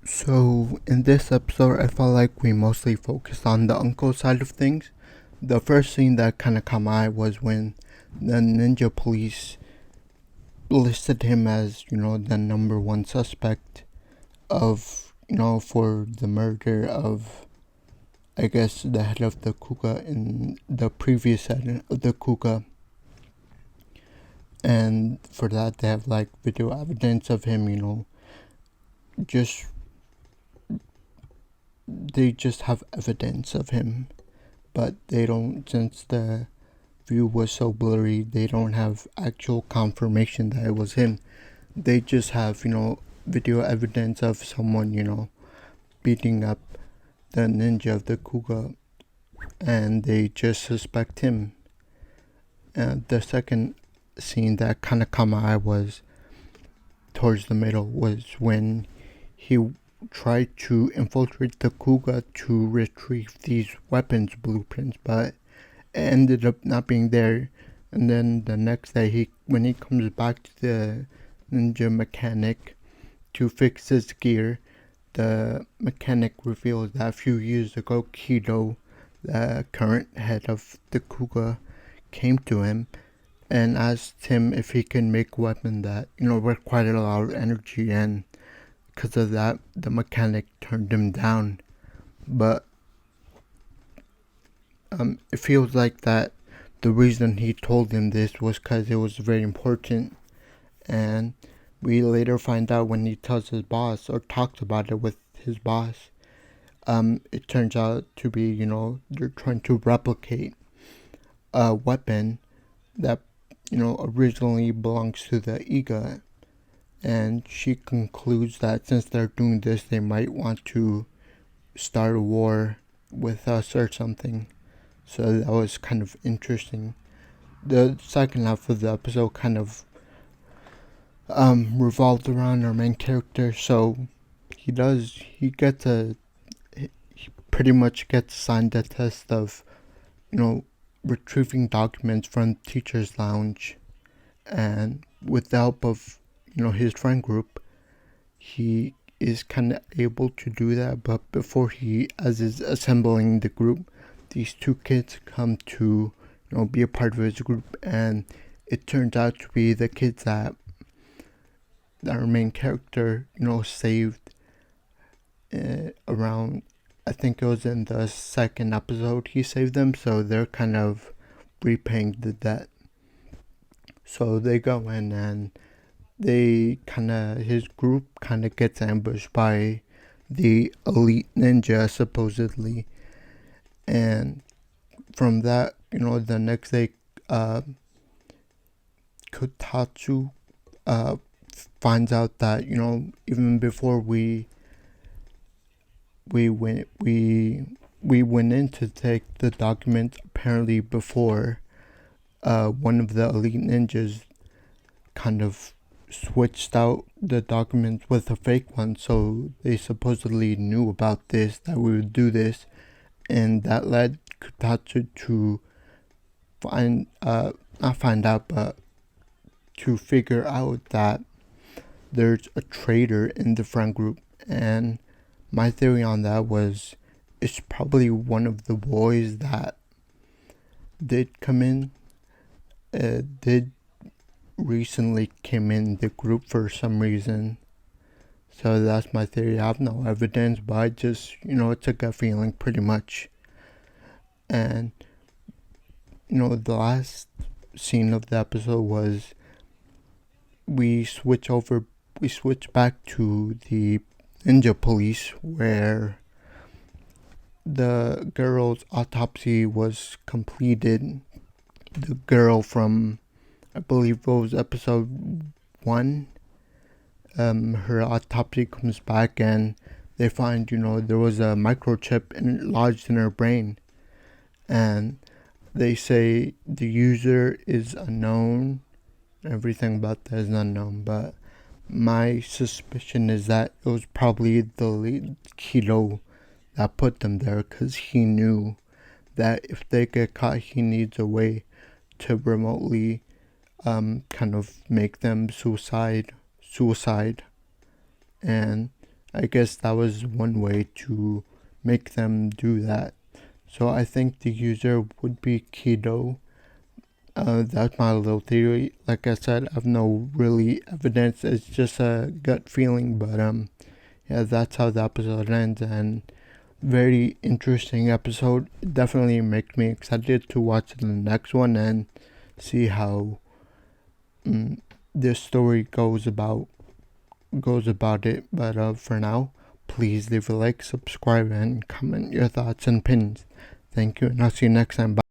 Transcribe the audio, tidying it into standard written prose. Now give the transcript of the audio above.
So, in this episode, I felt like we mostly focused on the uncle side of things. The first thing that kind of caught my eye was when the ninja police listed him as, the number one suspect of, for the murder of, I guess, the head of the Kuga in the previous head of the Kuga. And for that, they have like video evidence of him, just they just have evidence of him, but they don't, since the view was so blurry, they don't have actual confirmation that it was him. They just have, video evidence of someone, beating up the ninja of the Kuga, and they just suspect him. And the second scene that kind of caught my eye was towards the middle, was when he tried to infiltrate the Kuga to retrieve these weapons blueprints, but it ended up not being there. And then the next day, when he comes back to the ninja mechanic to fix his gear, the mechanic reveals that a few years ago, Kido, the current head of the Kuga, came to him and asked him if he can make a weapon that, required a lot of energy, and because of that, the mechanic turned him down. But it feels like that the reason he told him this was because it was very important. And we later find out when he tells his boss or talks about it with his boss, it turns out to be, they're trying to replicate a weapon that, originally belongs to the Iga. And she concludes that since they're doing this, they might want to start a war with us or something. So that was kind of interesting. The second half of the episode kind of revolved around our main character. So he pretty much gets assigned a test of, retrieving documents from teacher's lounge, and with the help of, his friend group, he is kind of able to do that. But before as is assembling the group, these two kids come to, be a part of his group, and it turns out to be the kids that our main character, saved around, I think it was in the second episode he saved them, so they're kind of repaying the debt. So they go in and his group kind of gets ambushed by the elite ninja, supposedly. And from that, the next day, Kotatsu finds out that, even before we went in to take the documents, apparently before one of the elite ninjas kind of switched out the documents with a fake one, so they supposedly knew about this, that we would do this, and that led Kotatsu to not find out, but to figure out that there's a traitor in the friend group. And my theory on that was it's probably one of the boys that did come in, did recently came in the group for some reason. So that's my theory. I have no evidence, but I just, it's a gut feeling pretty much. And, the last scene of the episode was we switch back to the ninja police, where the girl's autopsy was completed. The girl from, I believe it was episode 1, her autopsy comes back and they find, there was a microchip lodged in her brain. And they say the user is unknown. Everything about that is unknown. But my suspicion is that it was probably the lead Kido that put them there, because he knew that if they get caught, he needs a way to remotely kind of make them suicide. And I guess that was one way to make them do that. So I think the user would be Kido. That's my little theory. Like I said, I have no really evidence. It's just a gut feeling, but yeah, that's how the episode ends, and very interesting episode. Definitely makes me excited to watch the next one and see how this story goes about it. But for now, please leave a like, subscribe, and comment your thoughts and opinions. Thank you, and I'll see you next time. Bye.